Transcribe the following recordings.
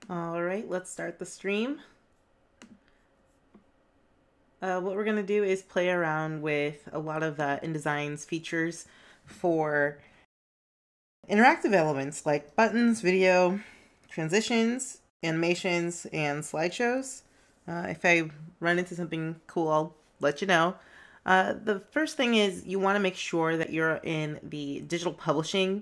All right, let's start the stream. What we're going to do is play around with a lot of InDesign's features for interactive elements like buttons, video, transitions, animations, and slideshows. If I run into something cool, I'll let you know. The first thing is you want to make sure that you're in the digital publishing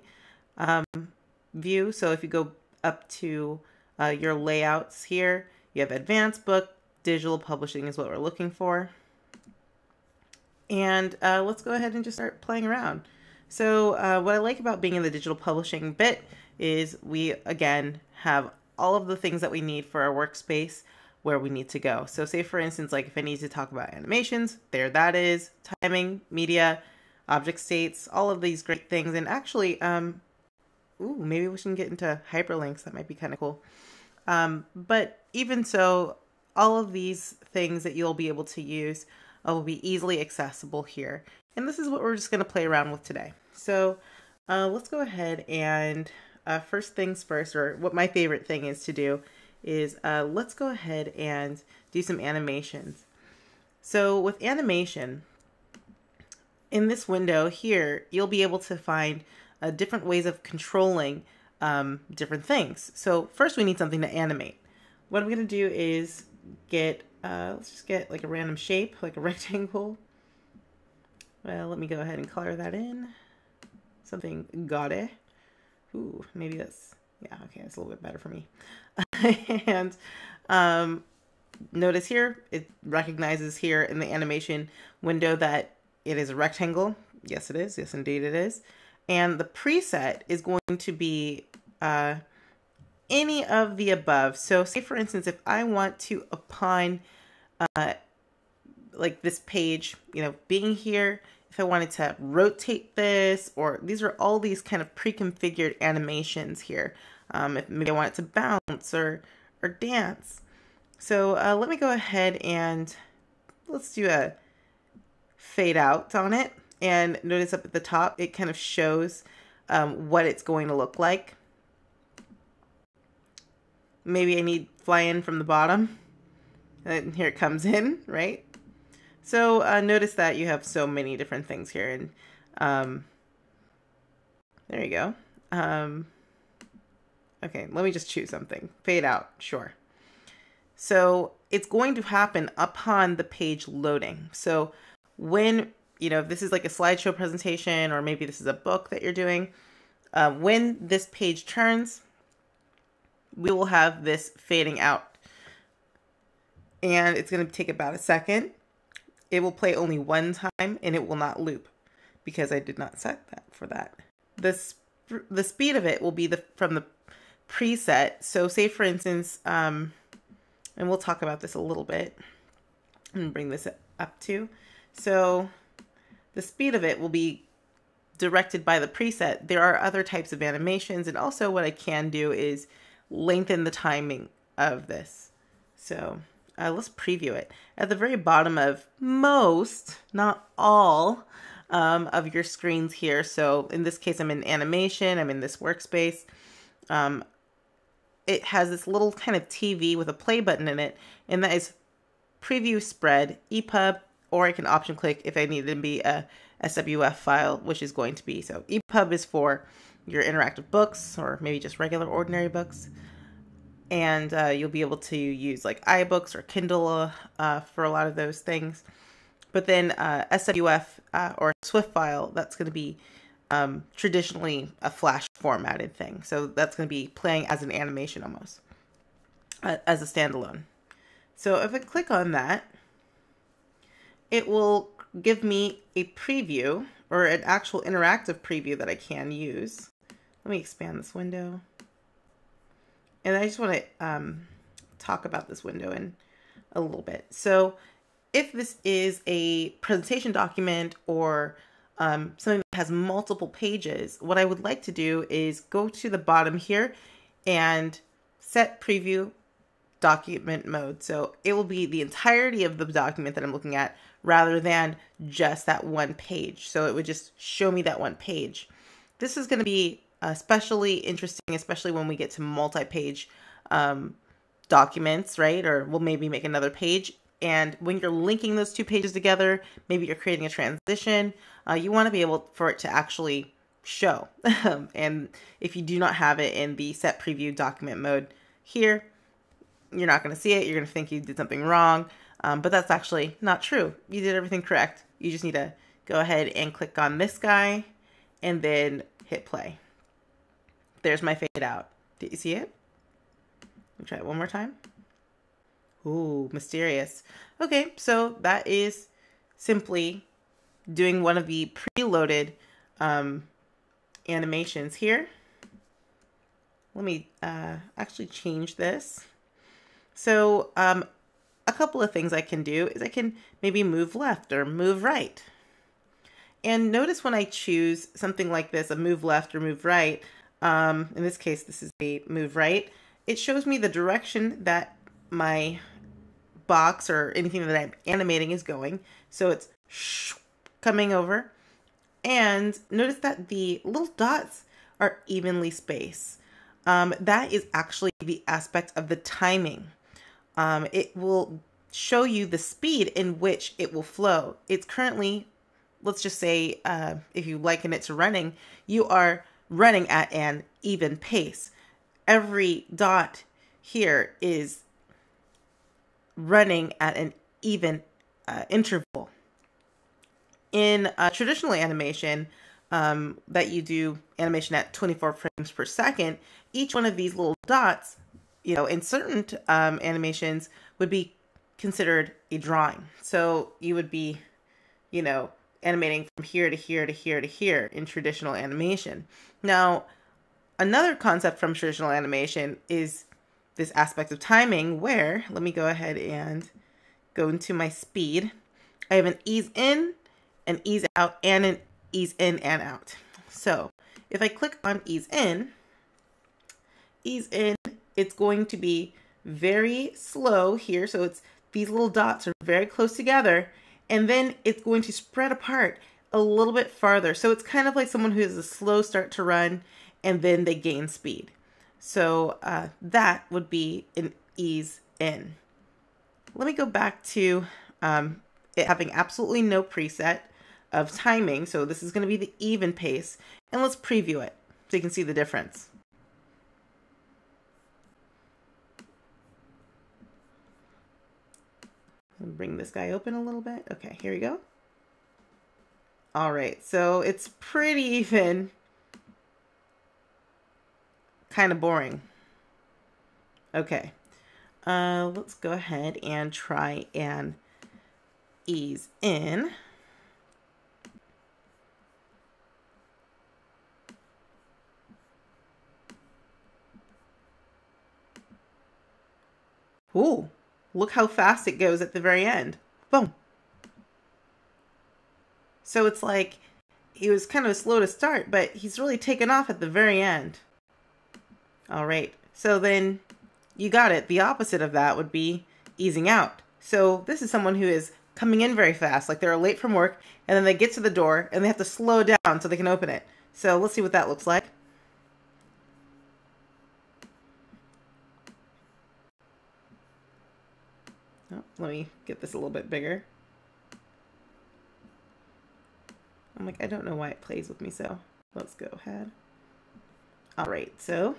view. So if you go up to your layouts here, you have advanced book, digital publishing is what we're looking for. And let's go ahead and just start playing around. So what I like about being in the digital publishing bit is we, again, have all of the things that we need for our workspace where we need to go. So say, for instance, like if I need to talk about animations, there that is, timing, media, object states, all of these great things. And actually, ooh, maybe we should get into hyperlinks. That might be kind of cool. But even so, all of these things that you'll be able to use will be easily accessible here. And this is what we're just going to play around with today. So let's go ahead and first things first, or what my favorite thing is to do is let's go ahead and do some animations. So with animation, in this window here, you'll be able to find different ways of controlling different things. So first we need something to animate. What I'm going to do is get, let's just get like a random shape, like a rectangle. Well, let me go ahead and color that in. Something gaudy. Ooh, maybe that's, yeah, okay, that's a little bit better for me. And notice here, it recognizes here in the animation window that it is a rectangle. Yes, it is. Yes, indeed it is. And the preset is going to be any of the above. So say, for instance, if I want to opine like this page, being here, if I wanted to rotate this, or these are all these kind of pre-configured animations here. If maybe I want it to bounce or dance. So let me go ahead and let's do a fade out on it. And notice up at the top, it kind of shows what it's going to look like. Maybe I need fly in from the bottom. And here it comes in, right? So notice that you have so many different things here. And there you go. Okay, let me just choose something. Fade out, sure. So it's going to happen upon the page loading. So when, if this is like a slideshow presentation, or maybe this is a book that you're doing, when this page turns, we will have this fading out. And it's going to take about a second. It will play only one time, and it will not loop because I did not set that for that. The speed of it will be from the preset. So say, for instance, and we'll talk about this a little bit and bring this up too. So the speed of it will be directed by the preset. There are other types of animations, and also what I can do is lengthen the timing of this. So let's preview it. At the very bottom of most, not all, of your screens here. So in this case, I'm in animation. I'm in this workspace. It has this little kind of TV with a play button in it, and that is preview spread, EPUB, or I can option click if I need it to be a SWF file, which is going to be. So EPUB is for your interactive books, or maybe just regular ordinary books. And you'll be able to use like iBooks or Kindle for a lot of those things. But then SWF or SWF file, that's going to be traditionally a Flash formatted thing. So that's going to be playing as an animation almost, as a standalone. So if I click on that, it will give me a preview, or an actual interactive preview that I can use. Let me expand this window. And I just want to talk about this window in a little bit. So if this is a presentation document, or something that has multiple pages, what I would like to do is go to the bottom here and set preview document mode. So it will be the entirety of the document that I'm looking at, rather than just that one page. So it would just show me that one page. This is going to be especially interesting, especially when we get to multi-page documents, right? Or we'll maybe make another page. And when you're linking those two pages together, maybe you're creating a transition, you want to be able for it to actually show. And if you do not have it in the set preview document mode here, you're not going to see it. You're going to think you did something wrong. But that's actually not true. You did everything correct. You just need to go ahead and click on this guy and then hit play. There's my fade out. Did you see it? Let me try it one more time. Ooh, mysterious. Okay, so that is simply doing one of the preloaded animations here. Let me actually change this. So a couple of things I can do is I can maybe move left or move right. And notice when I choose something like this, a move left or move right, in this case, this is a move right, it shows me the direction that my box or anything that I'm animating is going. So it's coming over. And notice that the little dots are evenly spaced. That is actually the aspect of the timing. It will show you the speed in which it will flow. It's currently, let's just say, if you liken it to running, you are running at an even pace. Every dot here is running at an even interval. In traditional animation, that you do animation at 24 frames per second, each one of these little dots, you know, in certain animations would be considered a drawing. So you would be, you know, animating from here to here to here to here in traditional animation. Now, another concept from traditional animation is this aspect of timing where, let me go ahead and go into my speed. I have an ease in, an ease out, and an ease in and out. So if I click on ease in, it's going to be very slow here. So it's these little dots are very close together, and then it's going to spread apart a little bit farther. So it's kind of like someone who has a slow start to run and then they gain speed. So that would be an ease in. Let me go back to it having absolutely no preset of timing. So this is going to be the even pace, and let's preview it so you can see the difference. Bring this guy open a little bit. Okay, here we go. All right, so it's pretty even, kind of boring. Okay, let's go ahead and try and ease in. Ooh. Look how fast it goes at the very end. Boom. So it's like he was kind of slow to start, but he's really taken off at the very end. All right. So then you got it. The opposite of that would be easing out. So this is someone who is coming in very fast, like they're late from work, and then they get to the door and they have to slow down so they can open it. So let's see what that looks like. Oh, let me get this a little bit bigger. I'm like, I don't know why it plays with me, so let's go ahead. All right, so,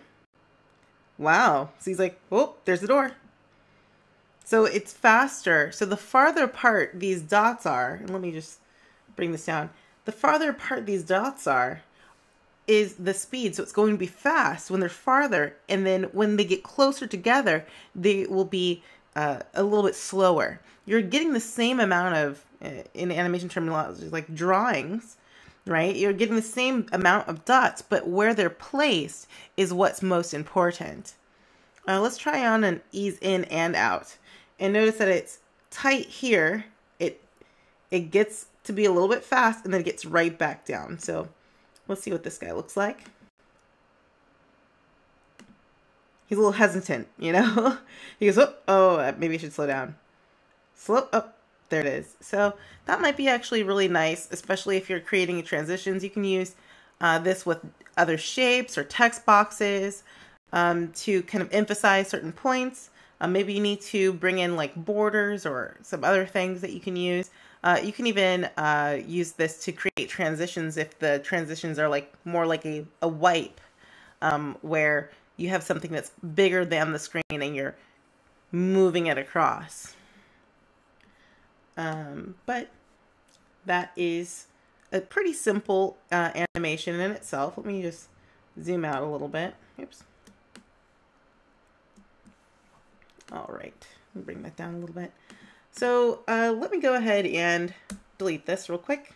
wow. So he's like, oh, there's the door. So it's faster. So the farther apart these dots are, and let me just bring this down. The farther apart these dots are is the speed. So it's going to be fast when they're farther. And then when they get closer together, they will be a little bit slower. You're getting the same amount of, in animation terminology, like drawings, right? You're getting the same amount of dots, but where they're placed is what's most important. Let's try on an ease in and out. And notice that it's tight here. It gets to be a little bit fast and then it gets right back down. So let's see what this guy looks like. He's a little hesitant, you know? He goes, oh, maybe I should slow down. Slow, oh, there it is. So that might be actually really nice, especially if you're creating transitions. You can use this with other shapes or text boxes. to kind of emphasize certain points. Maybe you need to bring in like borders or some other things that you can use. You can even use this to create transitions if the transitions are like more like a wipe, where you have something that's bigger than the screen and you're moving it across. But that is a pretty simple animation in itself. Let me just zoom out a little bit. Oops. All right, let me bring that down a little bit. So let me go ahead and delete this real quick.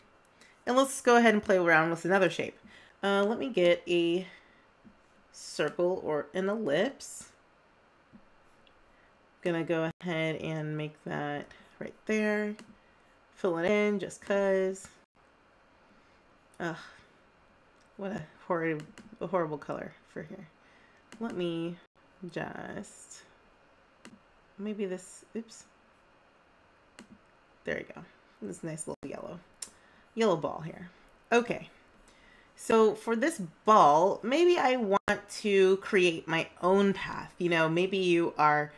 And let's go ahead and play around with another shape. Let me get a circle or an ellipse. Gonna go ahead and make that right there. Fill it in just cause. Ugh, what a horrible color for here. Let me just, maybe this, oops. There you go. This nice little yellow ball here. Okay. So for this ball, maybe I want to create my own path. You know, maybe you are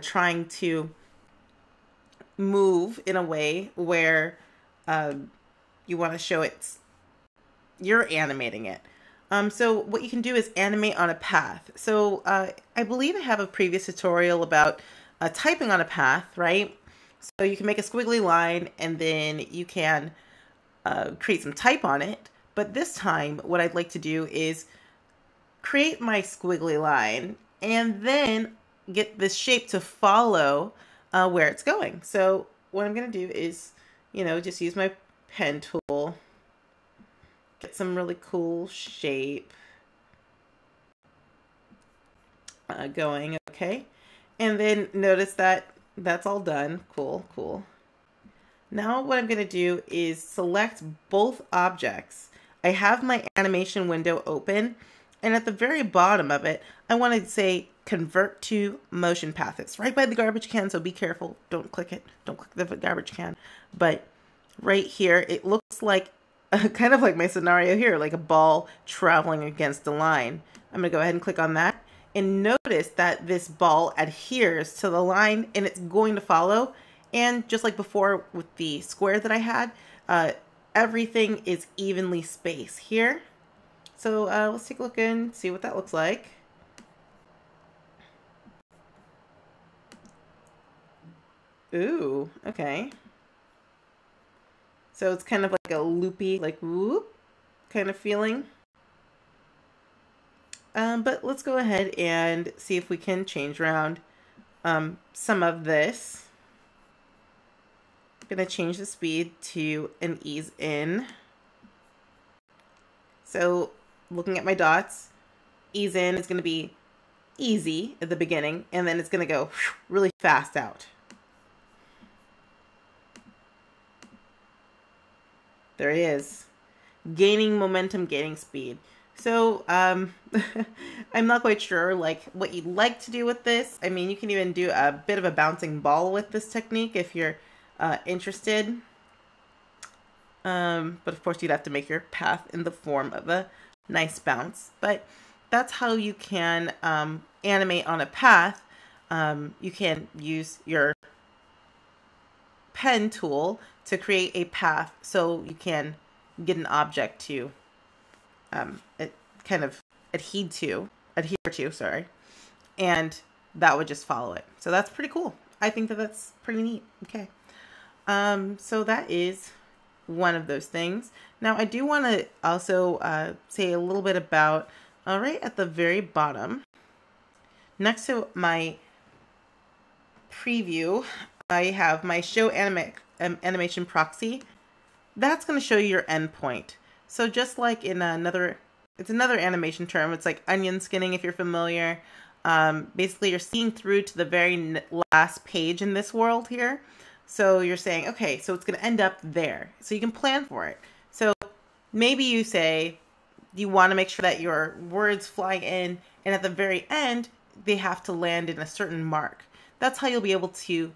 trying to move in a way where you want to show you're animating it. So what you can do is animate on a path. So I believe I have a previous tutorial about typing on a path, right? So you can make a squiggly line and then you can create some type on it. But this time, what I'd like to do is create my squiggly line and then get this shape to follow where it's going. So what I'm going to do is, you know, just use my pen tool, get some really cool shape going, okay? And then notice that that's all done. Cool, cool. Now what I'm going to do is select both objects. I have my animation window open, and at the very bottom of it, I want to say convert to motion path. It's right by the garbage can, so be careful. Don't click it. Don't click the garbage can. But right here, it looks like kind of like my scenario here, like a ball traveling against a line. I'm going to go ahead and click on that. And notice that this ball adheres to the line and it's going to follow. And just like before with the square that I had, everything is evenly spaced here. So let's take a look and see what that looks like. Ooh, okay. So it's kind of like a loopy, like whoop kind of feeling. But let's go ahead and see if we can change around some of this. I'm going to change the speed to an ease in. So looking at my dots, ease in is going to be easy at the beginning, and then it's going to go really fast out. There it is. Gaining momentum, gaining speed. So I'm not quite sure like what you'd like to do with this. I mean, you can even do a bit of a bouncing ball with this technique if you're interested. But of course you'd have to make your path in the form of a nice bounce. But that's how you can animate on a path. You can use your pen tool to create a path so you can get an object to kind of adhere to, sorry, and that would just follow it. So that's pretty cool. I think that that's pretty neat. Okay. So that is one of those things. Now I do want to also say a little bit about, right at the very bottom, next to my preview, I have my show animation proxy. That's going to show you your endpoint. So just like in it's another animation term. It's like onion skinning if you're familiar. Basically, you're seeing through to the very last page in this world here. So you're saying, okay, so it's going to end up there. So you can plan for it. So maybe you say you want to make sure that your words fly in, and at the very end, they have to land in a certain mark. That's how you'll be able to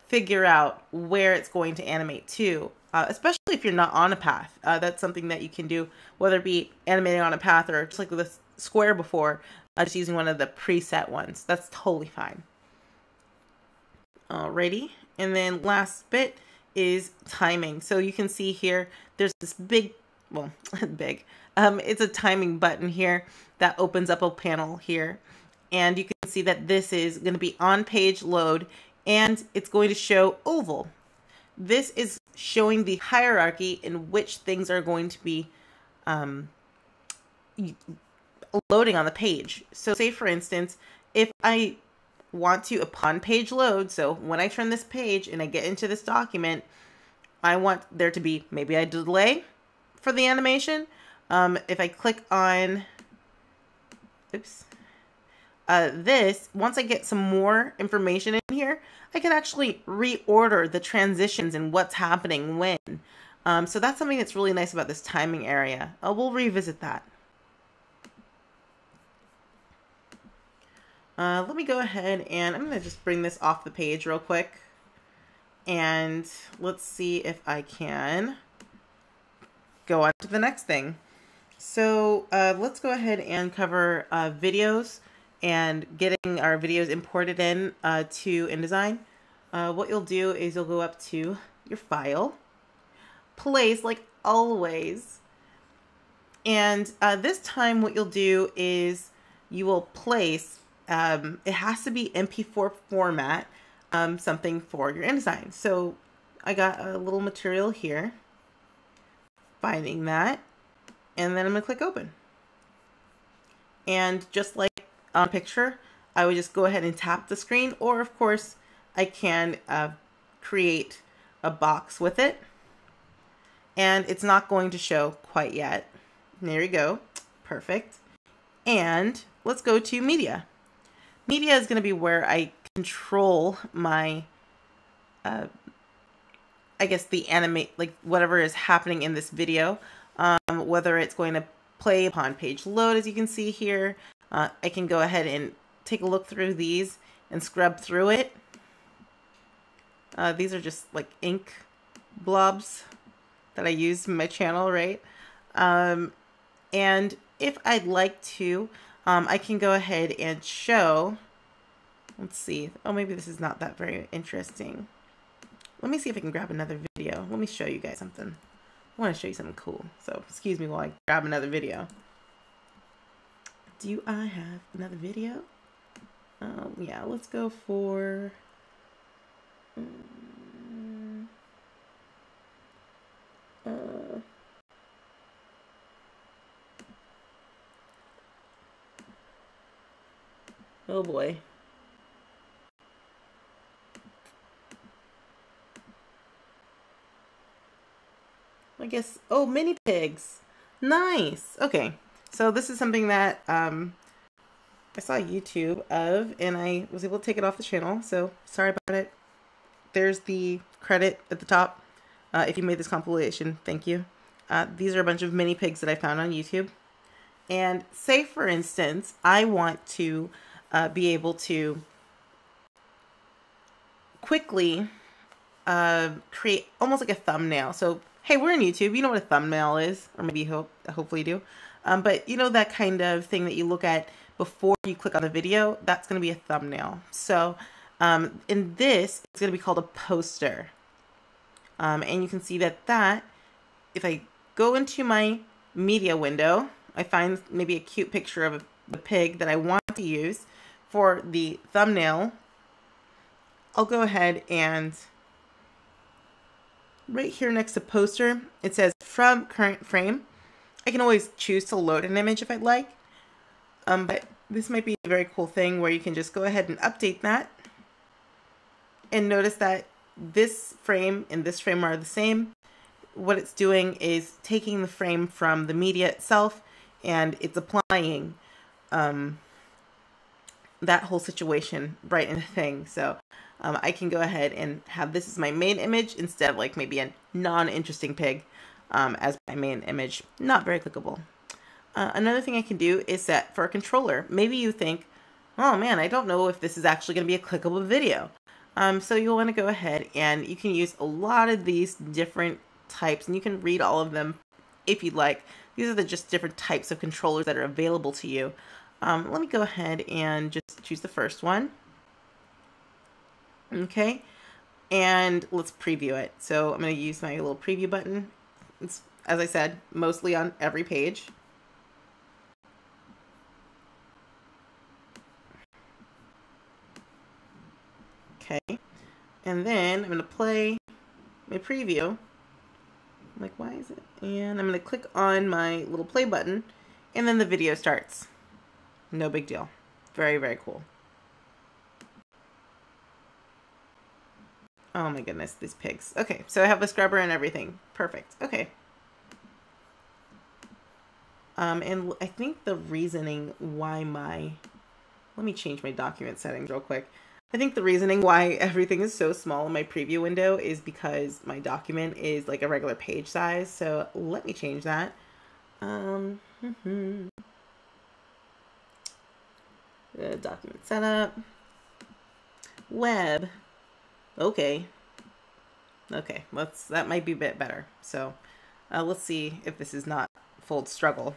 figure out where it's going to animate to, especially if you're not on a path. That's something that you can do, whether it be animating on a path or just like with the square before. just using one of the preset ones. That's totally fine. Alrighty, and then last bit is timing. So you can see here, there's this big, well, big, it's a timing button here that opens up a panel here. And you can see that this is going to be on page load, and it's going to show oval. This is showing the hierarchy in which things are going to be loading on the page. So say for instance, if I want to, upon page load, so when I turn this page and I get into this document, I want there to be maybe a delay for the animation. If I click on, this, once I get some more information in here, I can actually reorder the transitions and what's happening when. So that's something that's really nice about this timing area. We'll revisit that. Let me go ahead and I'm going to just bring this off the page real quick. And let's see if I can go on to the next thing. So let's go ahead and cover videos and getting our videos imported in to InDesign. What you'll do is you'll go up to your file, place like always. And this time what you'll do is you will place, it has to be MP4 format, something for your InDesign. So I got a little material here, finding that, and then I'm gonna click open. And just like on picture, I would just go ahead and tap the screen, or of course I can create a box with it, and it's not going to show quite yet. There you go, perfect. And let's go to media. Media is going to be where I control my I guess the animate, like whatever is happening in this video, whether it's going to play upon page load, as you can see here. I can go ahead and take a look through these and scrub through it. These are just like ink blobs that I use in my channel, right? And if I'd like to, I can go ahead and show, let's see. Oh, maybe this is not that very interesting. Let me see if I can grab another video. Let me show you guys something. I want to show you something cool. So excuse me while I grab another video. Do I have another video? Yeah, let's go for... oh boy. I guess, oh, mini pigs. Nice. Okay. So this is something that I saw YouTube of, and I was able to take it off the channel. So sorry about it. There's the credit at the top. If you made this compilation, thank you. These are a bunch of mini pigs that I found on YouTube. And say, for instance, I want to be able to quickly create almost like a thumbnail. So, hey, we're on YouTube. You know what a thumbnail is, or maybe hopefully you do. But you know that kind of thing that you look at before you click on the video? That's going to be a thumbnail. So in this, it's going to be called a poster. And you can see that if I go into my media window, I find maybe a cute picture of the pig that I want to use for the thumbnail. I'll go ahead and right here next to poster, it says from current frame. I can always choose to load an image if I'd like. But this might be a very cool thing where you can just go ahead and update that. And notice that this frame and this frame are the same. What it's doing is taking the frame from the media itself, and it's applying that whole situation right in the thing. So I can go ahead and have this as my main image instead of like maybe a non-interesting pig as my main image. Not very clickable. Another thing I can do is set for a controller. Maybe you think, oh man, I don't know if this is actually going to be a clickable video. So you'll want to go ahead and you can use a lot of these different types, and you can read all of them if you'd like. These are just different types of controllers that are available to you. Let me go ahead and just choose the first one. Okay, and let's preview it. So I'm going to use my little preview button. It's, as I said, mostly on every page. Okay, and then I'm going to play my preview. I'm like, why is it? And I'm going to click on my little play button, and then the video starts. No big deal. Very, very cool. Oh my goodness, these pigs. Okay, so I have the scrubber and everything. Perfect. Okay. And I think the reasoning why let me change my document settings real quick. I think the reasoning why everything is so small in my preview window is because my document is like a regular page size. So let me change that. Document setup. Web. Okay. Okay, that might be a bit better. So let's see if this is not full struggle.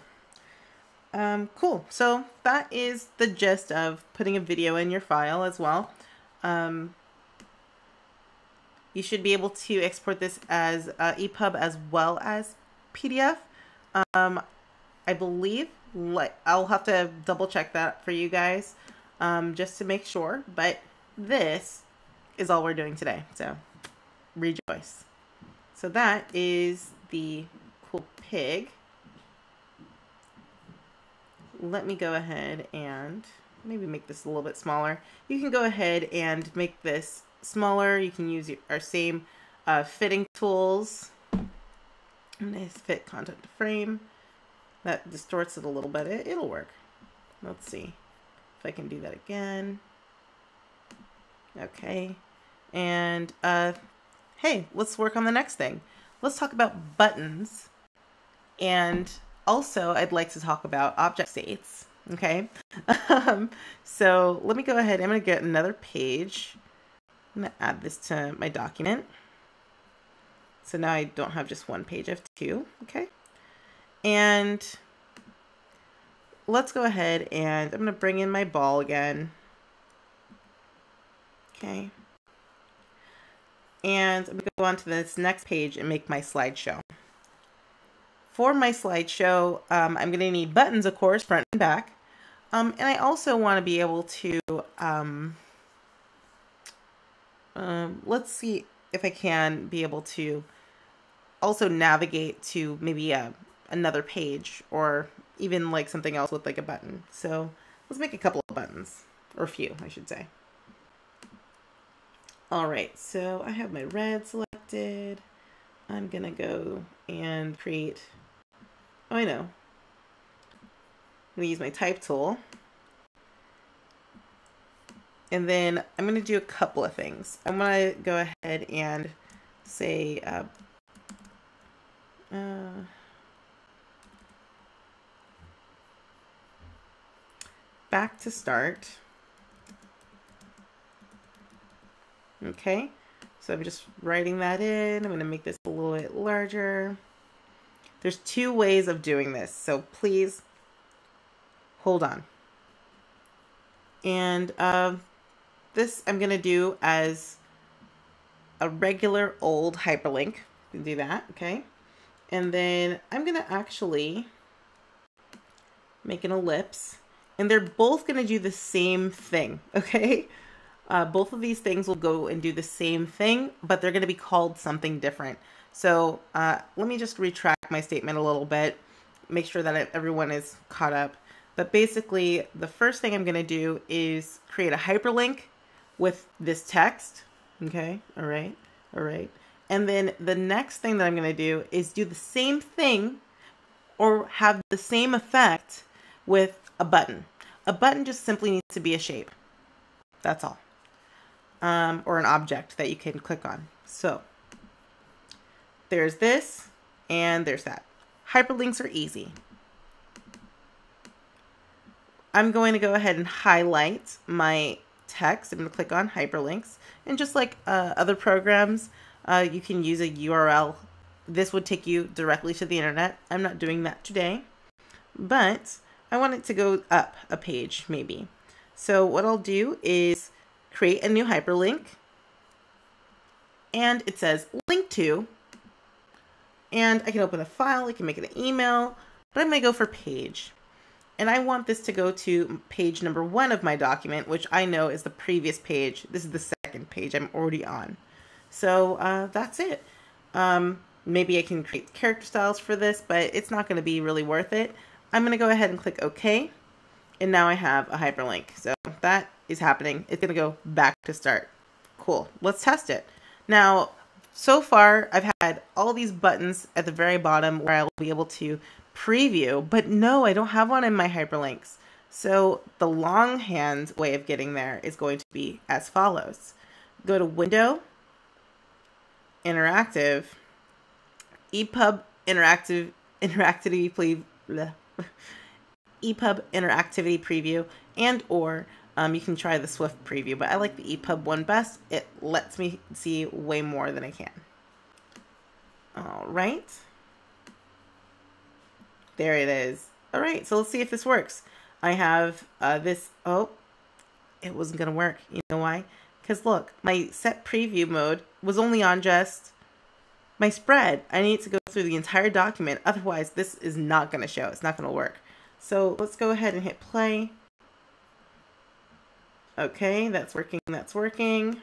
Cool. So that is the gist of putting a video in your file as well. You should be able to export this as EPUB as well as PDF. I believe, I'll have to double check that for you guys just to make sure. But this is all we're doing today. So rejoice. So that is the cool pig. Let me go ahead and maybe make this a little bit smaller. You can go ahead and make this smaller. You can use our same fitting tools. Nice fit content to frame. That distorts it a little bit. It'll work. Let's see if I can do that again. Okay. And hey, let's work on the next thing. Let's talk about buttons. And also, I'd like to talk about object states, okay? So let me go ahead. I'm going to get another page. I'm going to add this to my document. So now I don't have just one page, I have two, okay? And let's go ahead and I'm going to bring in my ball again. Okay. And I'm going to go on to this next page and make my slideshow. For my slideshow, I'm going to need buttons, of course, front and back. And I also want to be able to, let's see if I can be able to also navigate to maybe another page or even like something else with like a button. So let's make a couple of buttons, or a few, I should say. All right, so I have my red selected. I'm going to go and create... Oh, I know. I'm going to use my type tool. And then I'm going to do a couple of things. I'm going to go ahead and say, back to start. Okay. So I'm just writing that in. I'm going to make this a little bit larger. There's two ways of doing this, so please hold on. And this I'm going to do as a regular old hyperlink. You can do that, okay? And then I'm going to actually make an ellipse. And they're both going to do the same thing, okay? Both of these things will go and do the same thing, but they're going to be called something different. So let me just retract my statement a little bit, make sure that everyone is caught up. But basically, the first thing I'm going to do is create a hyperlink with this text. Okay, all right. And then the next thing that I'm going to do is do the same thing or have the same effect with a button. A button just simply needs to be a shape. That's all. Or an object that you can click on. So there's this and there's that. Hyperlinks are easy. I'm going to go ahead and highlight my text. I'm going to click on hyperlinks. And just like other programs, you can use a URL. This would take you directly to the internet. I'm not doing that today. But I want it to go up a page maybe. So what I'll do is create a new hyperlink, and it says link to, and I can open a file, I can make it an email, but I'm going to go for page. And I want this to go to page number 1 of my document, which I know is the previous page. This is the second page I'm already on. So that's it. Maybe I can create character styles for this, but it's not going to be really worth it. I'm going to go ahead and click OK. And now I have a hyperlink. So that is happening. It's going to go back to start. Cool. Let's test it. Now, so far, I've had all these buttons at the very bottom where I'll be able to preview, but no, I don't have one in my hyperlinks. So the longhand way of getting there is going to be as follows. Go to Window, Interactive, EPUB Interactivity Preview, and or you can try the Swift Preview, but I like the EPUB one best. It lets me see way more than I can. All right. There it is. All right, so let's see if this works. I have this. Oh, it wasn't going to work. You know why? Because look, my set preview mode was only on just my spread. I need to go through the entire document. Otherwise, this is not going to show. It's not going to work. So let's go ahead and hit play. Okay, that's working. That's working.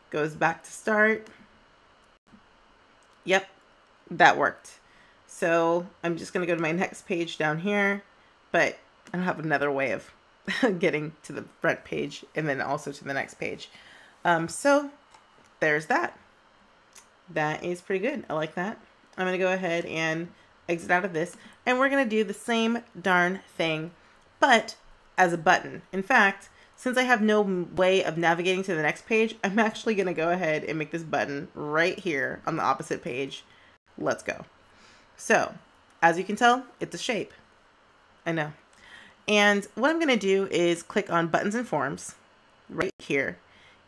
Goes back to start. Yep, that worked. So I'm just going to go to my next page down here, but I don't have another way of getting to the front page and then also to the next page. So there's that. That is pretty good. I like that. I'm going to go ahead and exit out of this, and we're going to do the same darn thing, but as a button. In fact, since I have no way of navigating to the next page, I'm actually going to go ahead and make this button right here on the opposite page. Let's go. So, as you can tell, it's a shape. I know. And what I'm going to do is click on Buttons and Forms right here.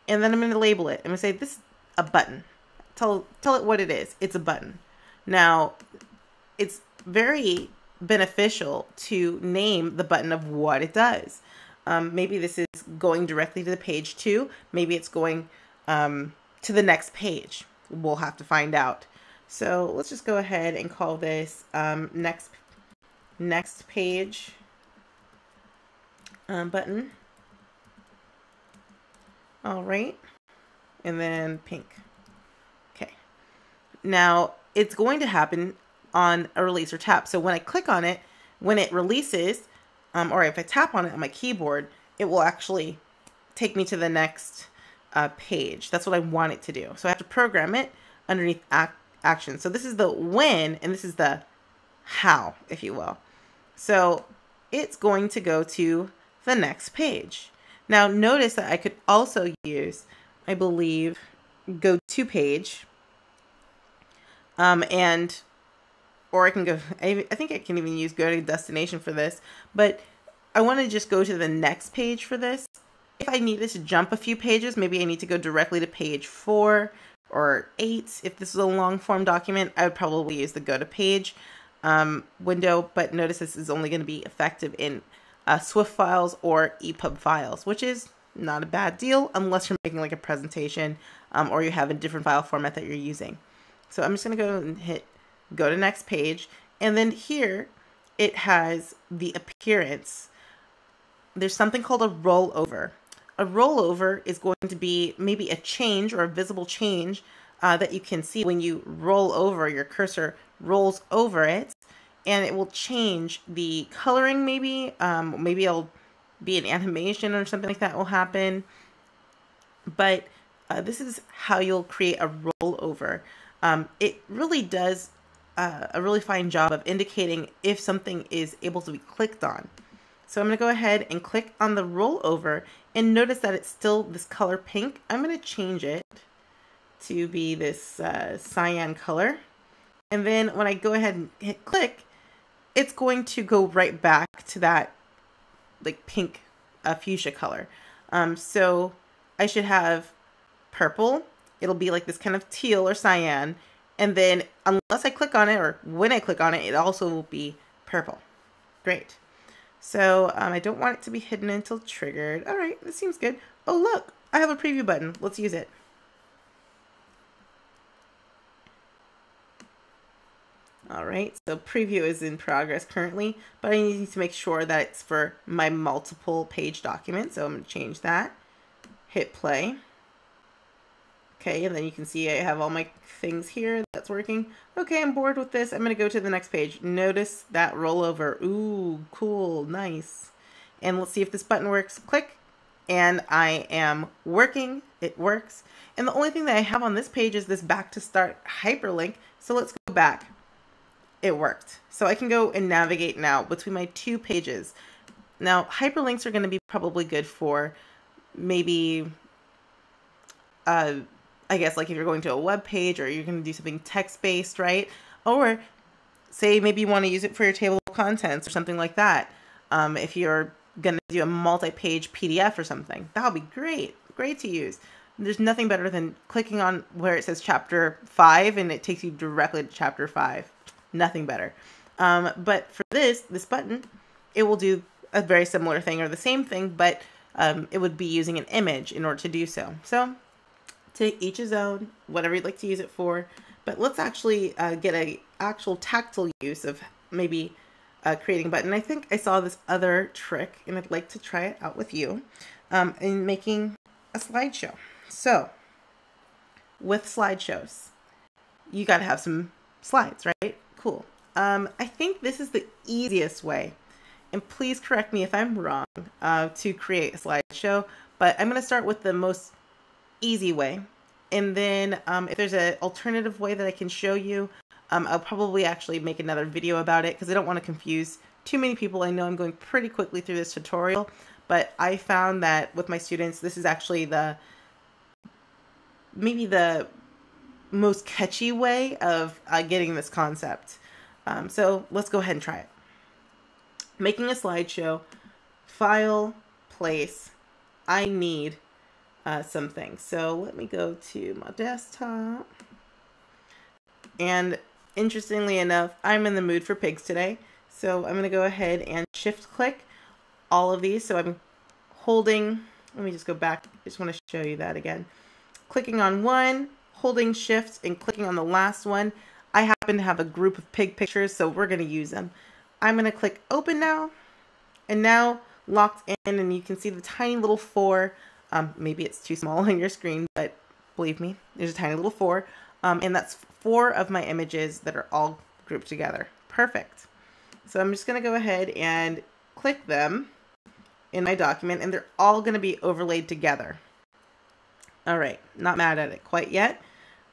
And then I'm going to label it. I'm going to say this is a button. Tell it what it is. It's a button. Now, it's very beneficial to name the button of what it does. Maybe this is going directly to the page 2. Maybe it's going to the next page. We'll have to find out. So let's just go ahead and call this next page button. All right. And then pink. Okay. Now it's going to happen on a release or tap. So when I click on it, when it releases, or if I tap on it on my keyboard, it will actually take me to the next page. That's what I want it to do. So I have to program it underneath action. So this is the when, and this is the how, if you will. So it's going to go to the next page. Now notice that I could also use, I believe, go to page, or I can go, I think I can even use go to destination for this, but I want to just go to the next page for this. If I needed to jump a few pages, maybe I need to go directly to page 4 or 8. If this is a long form document, I would probably use the go to page window, but notice this is only going to be effective in Swift files or EPUB files, which is not a bad deal unless you're making like a presentation or you have a different file format that you're using. So I'm just going to go and hit go to next page, and then here it has the appearance. There's something called a rollover. A rollover is going to be maybe a change or a visible change that you can see when you roll over, your cursor rolls over it, and it will change the coloring maybe. Maybe it'll be an animation or something like that will happen. But this is how you'll create a rollover. It really does a really fine job of indicating if something is able to be clicked on. So I'm going to go ahead and click on the rollover, and notice that it's still this color pink. I'm going to change it to be this cyan color. And then when I go ahead and hit click, it's going to go right back to that like pink fuchsia color. So I should have purple. It'll be like this kind of teal or cyan. And then unless I click on it, or when I click on it, it also will be purple. Great. So I don't want it to be hidden until triggered. All right, this seems good. Oh, look, I have a preview button. Let's use it. All right, so preview is in progress currently, but I need to make sure that it's for my multiple page document. So I'm going to change that. Hit play. Okay, and then you can see I have all my things here. That's working. Okay, I'm bored with this. I'm going to go to the next page. Notice that rollover. Ooh, cool, nice. And let's see if this button works. Click, and I am working. It works. And the only thing that I have on this page is this back to start hyperlink. So let's go back. It worked. So I can go and navigate now between my two pages. Now, hyperlinks are going to be probably good for maybe, I guess, like if you're going to a web page or you're going to do something text-based, right? Or say maybe you want to use it for your table of contents or something like that. If you're going to do a multi-page PDF or something, that would be great. Great to use. There's nothing better than clicking on where it says chapter 5 and it takes you directly to chapter 5. Nothing better. But for this button, it will do a very similar thing or the same thing, but it would be using an image in order to do so. So to each his own, whatever you'd like to use it for. But let's actually get a actual tactile use of maybe creating a button. I think I saw this other trick and I'd like to try it out with you in making a slideshow. So with slideshows, you got to have some slides, right? Cool. I think this is the easiest way, and please correct me if I'm wrong, to create a slideshow, but I'm going to start with the most easy way. And then if there's an alternative way that I can show you, I'll probably actually make another video about it because I don't want to confuse too many people. I know I'm going pretty quickly through this tutorial, but I found that with my students, this is actually maybe the most catchy way of getting this concept. So let's go ahead and try it. Making a slideshow, file, place. I need something. So let me go to my desktop. And interestingly enough, I'm in the mood for pigs today. So I'm going to go ahead and shift click all of these. So I'm holding, let me just go back. I just want to show you that again. Clicking on one, holding shift and clicking on the last one. I happen to have a group of pig pictures, so we're going to use them. I'm going to click open now, and now locked in, and you can see the tiny little 4. Maybe it's too small on your screen, but believe me, there's a tiny little 4. And that's 4 of my images that are all grouped together. Perfect. So I'm just going to go ahead and click them in my document, and they're all going to be overlaid together. All right, not mad at it quite yet.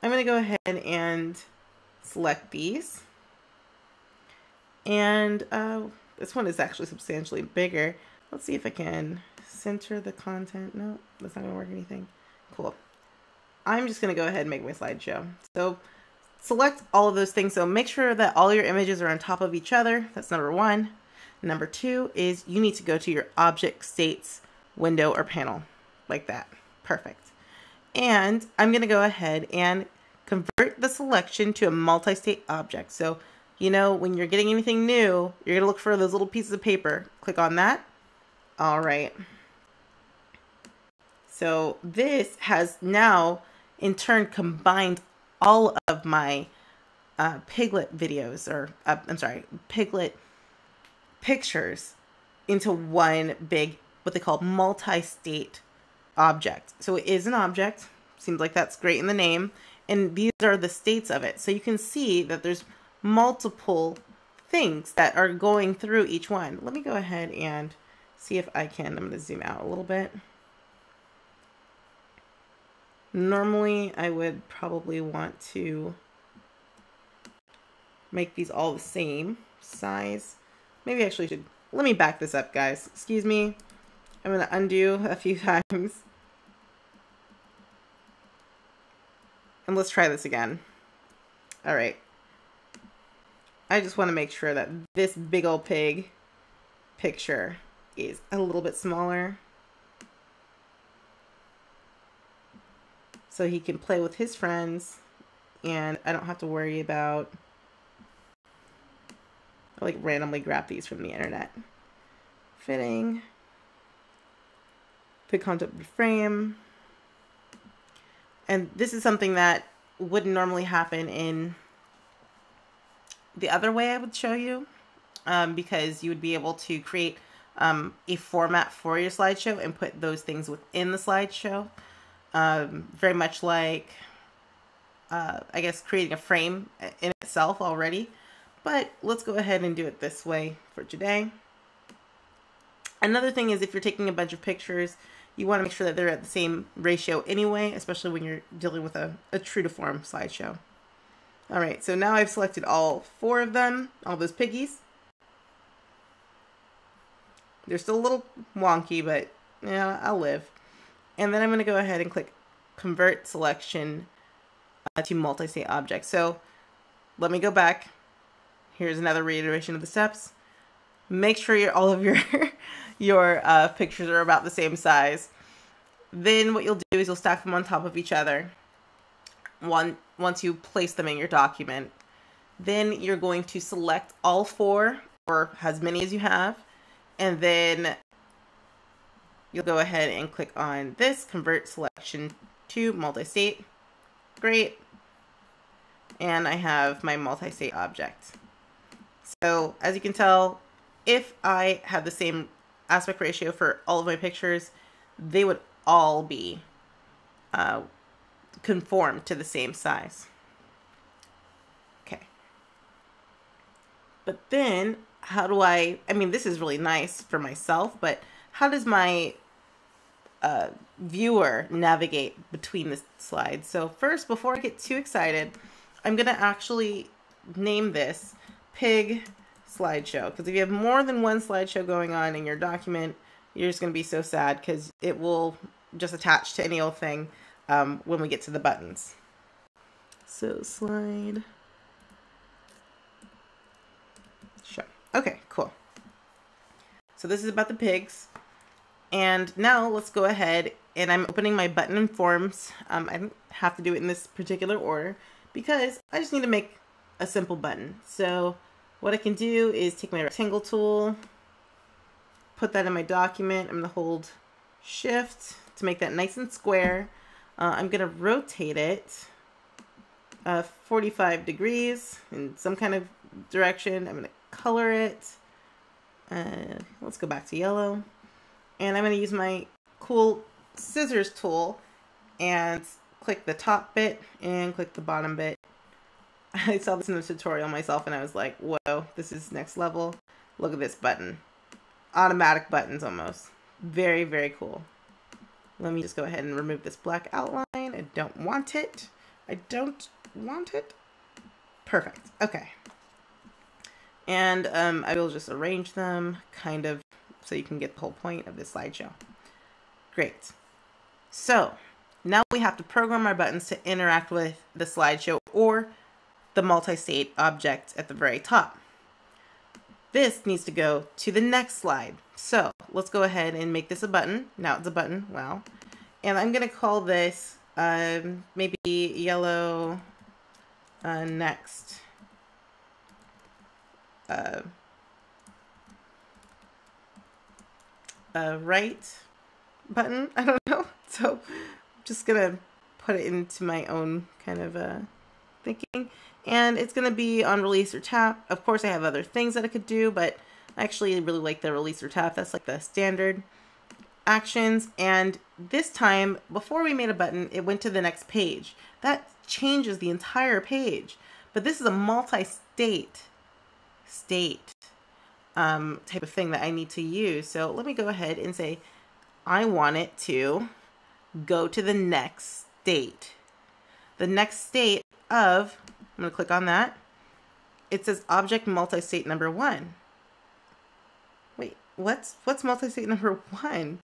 I'm going to go ahead and select these. And this one is actually substantially bigger. Let's see if I can center the content. No, that's not going to work anything. Cool. I'm just going to go ahead and make my slideshow. So select all of those things. So make sure that all your images are on top of each other. That's number 1. Number 2 is you need to go to your object states window or panel like that. Perfect. And I'm going to go ahead and convert the selection to a multi-state object. So, you know, when you're getting anything new, you're going to look for those little pieces of paper. Click on that. All right. So this has now, in turn, combined all of my Piglet videos, or Piglet pictures into one big, what they call multi-state object. So it is an object. Seems like that's great in the name. And these are the states of it. So you can see that there's multiple things that are going through each one. Let me go ahead and see if I can. I'm going to zoom out a little bit. Normally, I would probably want to make these all the same size. Maybe I actually should. Let me back this up, guys. Excuse me. I'm going to undo a few times. And let's try this again. All right. I just want to make sure that this big old pig picture is a little bit smaller, so he can play with his friends and I don't have to worry about, I like randomly grab these from the internet. fitting, pig content frame. And this is something that wouldn't normally happen in the other way I would show you, because you would be able to create a format for your slideshow and put those things within the slideshow. Very much like, I guess, creating a frame in itself already. But let's go ahead and do it this way for today. Another thing is, if you're taking a bunch of pictures, you want to make sure that they're at the same ratio anyway, especially when you're dealing with a true to form slideshow. All right, so now I've selected all 4 of them, all those piggies. They're still a little wonky, but yeah, I'll live. And then I'm going to go ahead and click Convert Selection to Multi-State Object. So let me go back. Here's another reiteration of the steps. Make sure all of your pictures are about the same size. Then what you'll do is you'll stack them on top of each other once you place them in your document. Then you're going to select all 4, or as many as you have, and then you'll go ahead and click on this Convert Selection to Multi-State. Great. And I have my multi-state object. So as you can tell, if I had the same aspect ratio for all of my pictures, they would all be conformed to the same size. Okay. But then how do I mean, this is really nice for myself, but how does my viewer navigate between the slides? So first, before I get too excited, I'm going to actually name this Pig Slideshow, because if you have more than one slideshow going on in your document, you're just going to be so sad because it will just attach to any old thing when we get to the buttons. So slide show. Okay, cool. So this is about the pigs. And now let's go ahead, and I'm opening my button and forms. I don't have to do it in this particular order because I just need to make a simple button. So what I can do is take my rectangle tool, put that in my document. I'm going to hold Shift to make that nice and square. I'm going to rotate it 45 degrees in some kind of direction. I'm going to color it. Let's go back to yellow. And I'm going to use my cool scissors tool and click the top bit and click the bottom bit. I saw this in the tutorial myself and I was like, whoa, this is next level. Look at this button. Automatic buttons almost. Very, very cool. Let me just go ahead and remove this black outline. I don't want it. I don't want it. Perfect. Okay. And I will just arrange them kind of so you can get the whole point of this slideshow. Great. So now we have to program our buttons to interact with the slideshow or the multi-state object at the very top. This needs to go to the next slide. So let's go ahead and make this a button. Now it's a button. Wow. And I'm going to call this maybe yellow next. Right button. I don't know. So I'm just going to put it into my own kind of thinking. And it's going to be on release or tap. Of course, I have other things that I could do, but I actually really like the release or tap. That's like the standard actions. And this time, before we made a button, it went to the next page. That changes the entire page. But this is a multi-state type of thing that I need to use. So let me go ahead and say, I want it to go to the next state. The next state of, I'm going to click on that. It says object multi-state number 1. Wait, what's multi-state number 1?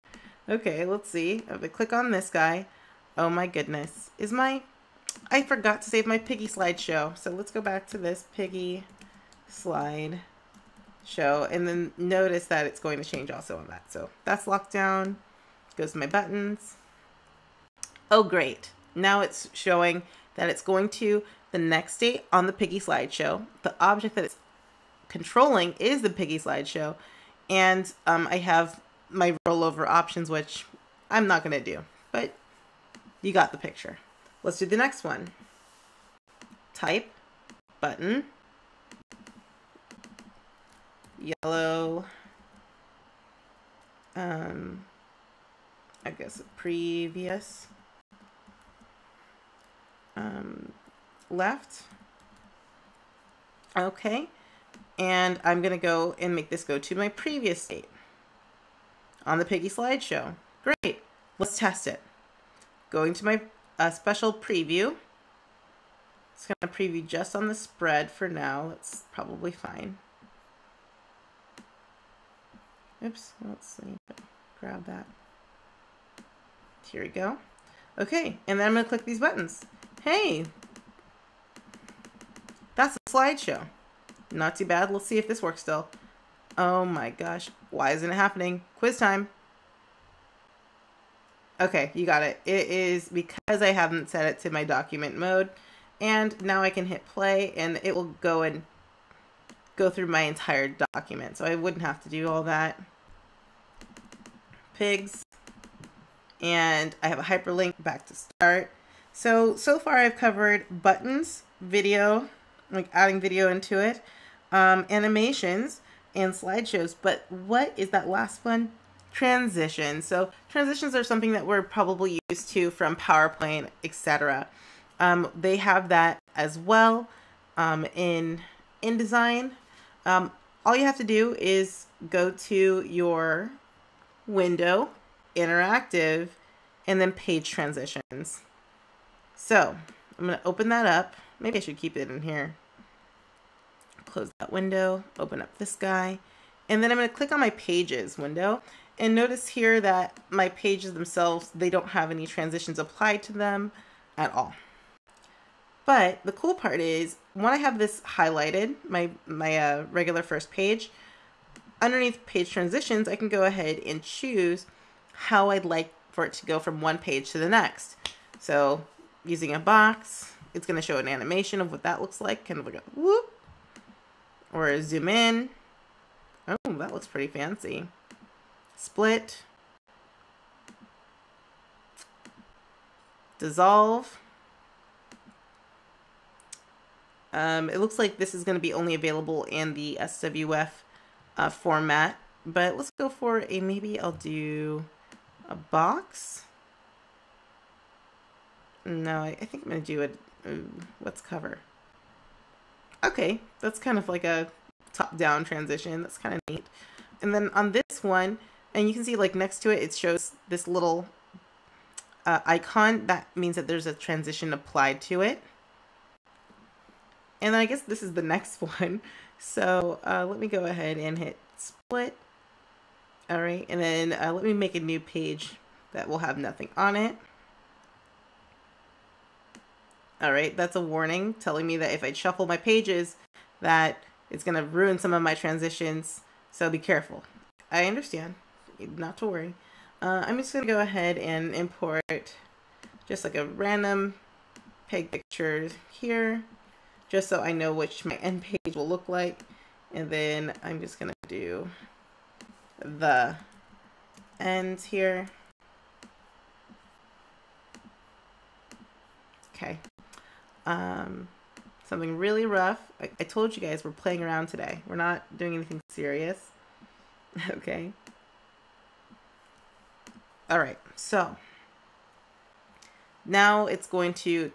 Okay, let's see. I'm going to click on this guy. Oh my goodness. I forgot to save my piggy slideshow. So let's go back to this piggy slide show, and then notice that it's going to change also on that. So that's locked down. Goes to my buttons. Oh, great. Now it's showing that it's going to the next state on the piggy slideshow. The object that it's controlling is the piggy slideshow, And I have my rollover options, which I'm not going to do, but you got the picture. Let's do the next one. Type, button, yellow, I guess previous, left. Okay. And I'm going to go and make this go to my previous state on the Piggy slideshow. Great. Let's test it. Going to my special preview. It's going to preview just on the spread for now. That's probably fine. Oops. Let's see. Grab that. Here we go. Okay. And then I'm going to click these buttons. Hey, that's a slideshow. Not too bad. Let's see if this works still. Oh my gosh. Why isn't it happening? Quiz time. Okay, you got it. It is because I haven't set it to my document mode. And now I can hit play and it will go and go through my entire document. So I wouldn't have to do all that. Pigs. And I have a hyperlink back to start. So far I've covered buttons, video, like adding video into it, animations, and slideshows. But what is that last one? Transitions. So transitions are something that we're probably used to from PowerPoint, etc. They have that as well in InDesign. All you have to do is go to your window, interactive, and then page transitions. So I'm going to open that up. Maybe I should keep it in here. Close that window, open up this guy, and then I'm going to click on my pages window. And notice here that my pages themselves, they don't have any transitions applied to them at all. But the cool part is when I have this highlighted, my regular first page, underneath page transitions, I can go ahead and choose how I'd like for it to go from one page to the next. So using a box, it's going to show an animation of what that looks like, kind of like a whoop, or a zoom in. Oh, that looks pretty fancy. Split, dissolve. It looks like this is going to be only available in the SWF format, but let's go for a, maybe I'll do a box. No, I think I'm going to do it. Let's cover. Okay, that's kind of like a top-down transition. That's kind of neat. And then on this one, and you can see like next to it, it shows this little icon. That means that there's a transition applied to it. And then I guess this is the next one. So let me go ahead and hit split. All right, and then let me make a new page that will have nothing on it. All right, that's a warning telling me that if I shuffle my pages, that it's going to ruin some of my transitions. So be careful. I understand. Not to worry. I'm just going to go ahead and import just like a random pig picture here, just so I know which my end page will look like. And then I'm just going to do the ends here. Okay. Something really rough. I told you guys we're playing around today. We're not doing anything serious. Okay. All right. So now it's going to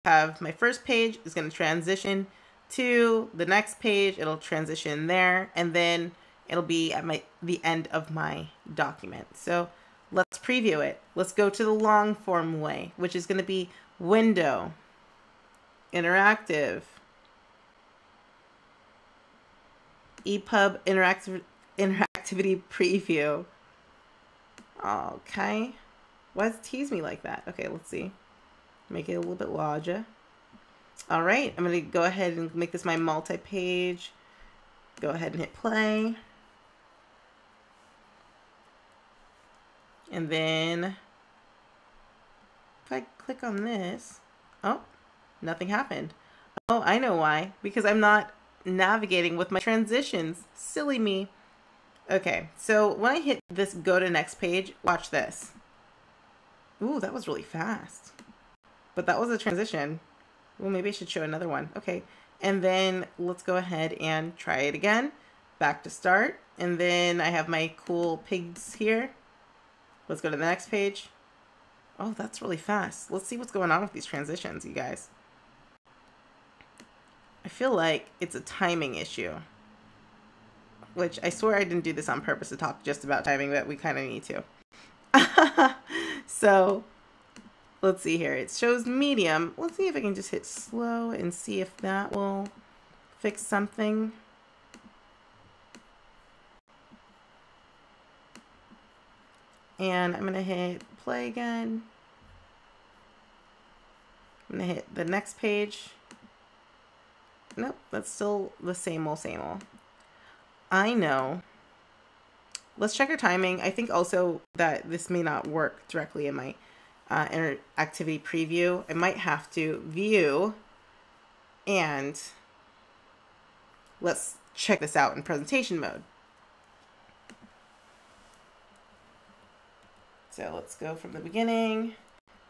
have my first page is going to transition to the next page. It'll transition there, and then it'll be at the end of my document. So let's preview it. Let's go to the long form way, which is going to be window, interactive, EPUB interactivity preview. Okay. Why does it tease me like that? Okay, let's see. Make it a little bit larger. All right, I'm going to go ahead and make this my multi-page. Go ahead and hit play. And then if I click on this, oh, nothing happened. Oh, I know why. Because I'm not navigating with my transitions. Silly me. Okay, so when I hit this go to next page, watch this. Ooh, that was really fast. But that was a transition. Well, maybe I should show another one. Okay, and then let's go ahead and try it again. Back to start. And then I have my cool pigs here. Let's go to the next page. Oh, that's really fast. Let's see what's going on with these transitions, you guys. I feel like it's a timing issue. Which I swear I didn't do this on purpose to talk just about timing, but we kind of need to. So, let's see here. It shows medium. Let's see if I can just hit slow and see if that will fix something. And I'm going to hit play again. I'm going to hit the next page. Nope, that's still the same old, same old. I know. Let's check our timing. I think also that this may not work directly in my interactivity preview. I might have to view and let's check this out in presentation mode. So let's go from the beginning.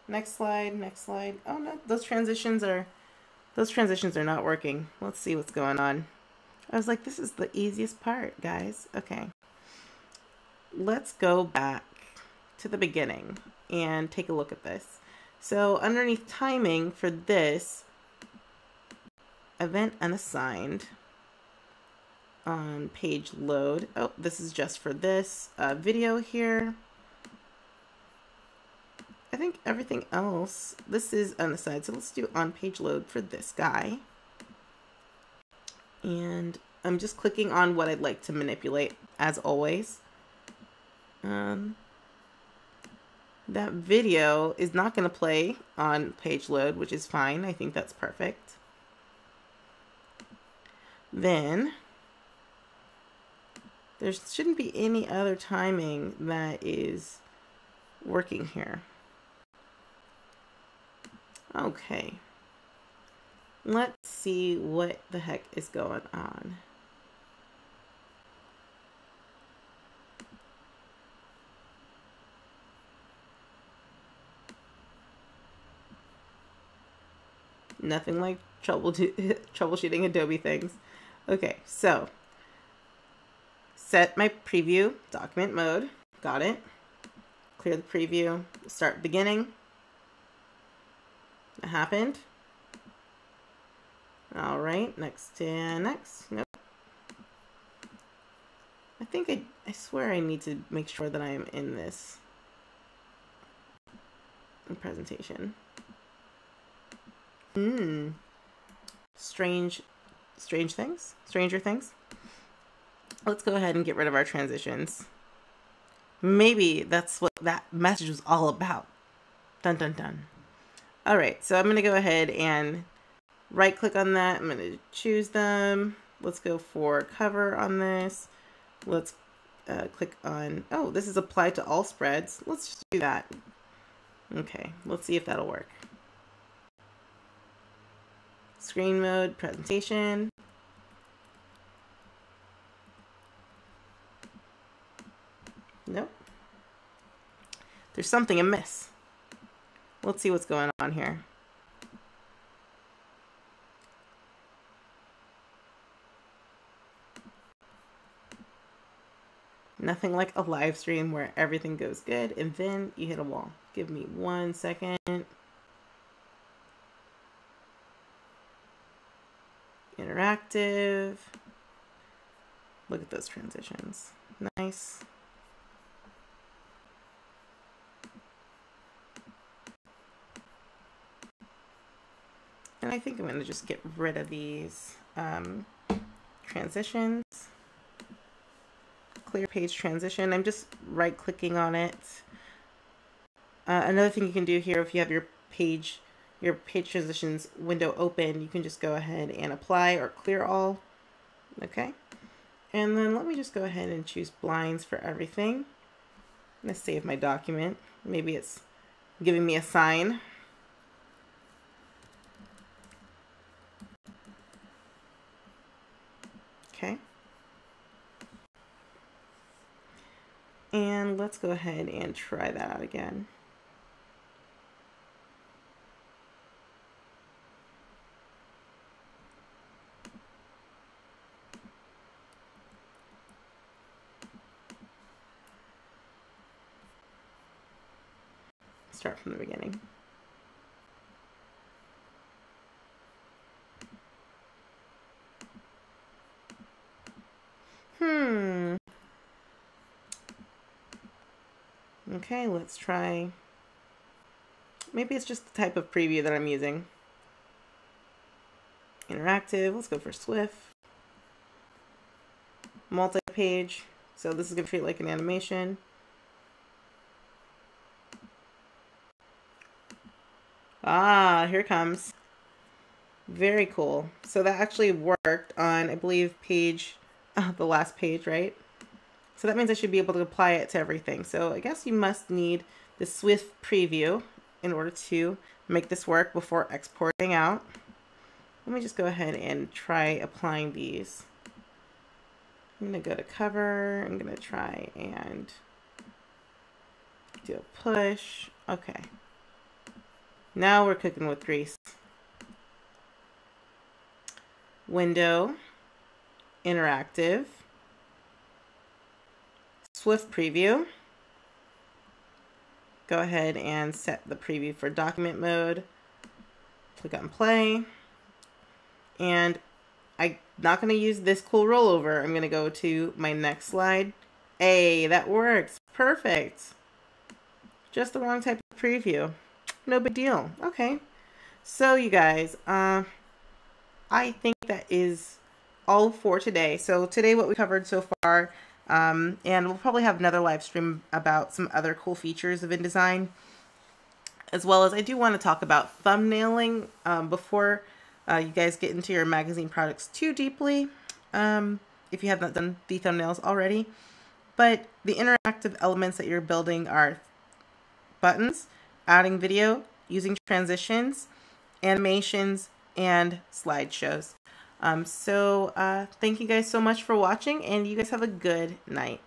Next slide, next slide. Oh no, those transitions are not working. Let's see what's going on. I was like, this is the easiest part, guys. Okay. Let's go back to the beginning and take a look at this. So underneath timing for this, event unassigned on page load. Oh, this is just for this video here. I think everything else, this is unassigned. So let's do on page load for this guy. And I'm just clicking on what I'd like to manipulate as always. That video is not going to play on page load, which is fine. I think that's perfect. Then there shouldn't be any other timing that is working here. Okay. Let's see what the heck is going on. Nothing like troubleshooting Adobe things. Okay, so set my preview document mode. Got it. Clear the preview. Start beginning. That happened. All right, next and next. Nope. I think I swear I need to make sure that I am in this presentation. Stranger things. Let's go ahead and get rid of our transitions. Maybe that's what that message was all about. Dun dun dun. All right, so I'm going to go ahead and right click on that. I'm going to choose them. Let's go for cover on this. Let's click on, oh, this is applied to all spreads. Let's just do that. Okay, let's see if that'll work. Screen mode, presentation. Nope. There's something amiss. Let's see what's going on here. Nothing like a live stream where everything goes good and then you hit a wall. Give me 1 second. Interactive. Look at those transitions. Nice. And I think I'm going to just get rid of these transitions. Clear page transition. I'm just right clicking on it. Another thing you can do here, if you have your page transitions window open, you can just go ahead and apply or clear all. Okay. And then let me just go ahead and choose blinds for everything. I'm going to save my document. Maybe it's giving me a sign. Okay. let's go ahead and try that out again. Start from the beginning. Okay, let's try. Maybe it's just the type of preview that I'm using. Interactive, let's go for Swift. Multi-page, so this is going to feel like an animation. Ah, here it comes. Very cool. So that actually worked on, I believe, page, the last page, right? So that means I should be able to apply it to everything. So I guess you must need the Swift preview in order to make this work before exporting out. Let me just go ahead and try applying these. I'm going to go to cover. I'm going to try and do a push. Okay. Now we're cooking with grease. Window, interactive, Swift preview. Go ahead and set the preview for document mode. Click on play. And I'm not going to use this cool rollover. I'm going to go to my next slide. Hey, that works. Perfect. Just the wrong type of preview. No big deal. Okay. So you guys, I think that is all for today. So today what we covered so far, and we'll probably have another live stream about some other cool features of InDesign, as well as I do want to talk about thumbnailing before you guys get into your magazine products too deeply, if you haven't done the thumbnails already. But the interactive elements that you're building are buttons, adding video, using transitions, animations, and slideshows. Thank you guys so much for watching, and you guys have a good night.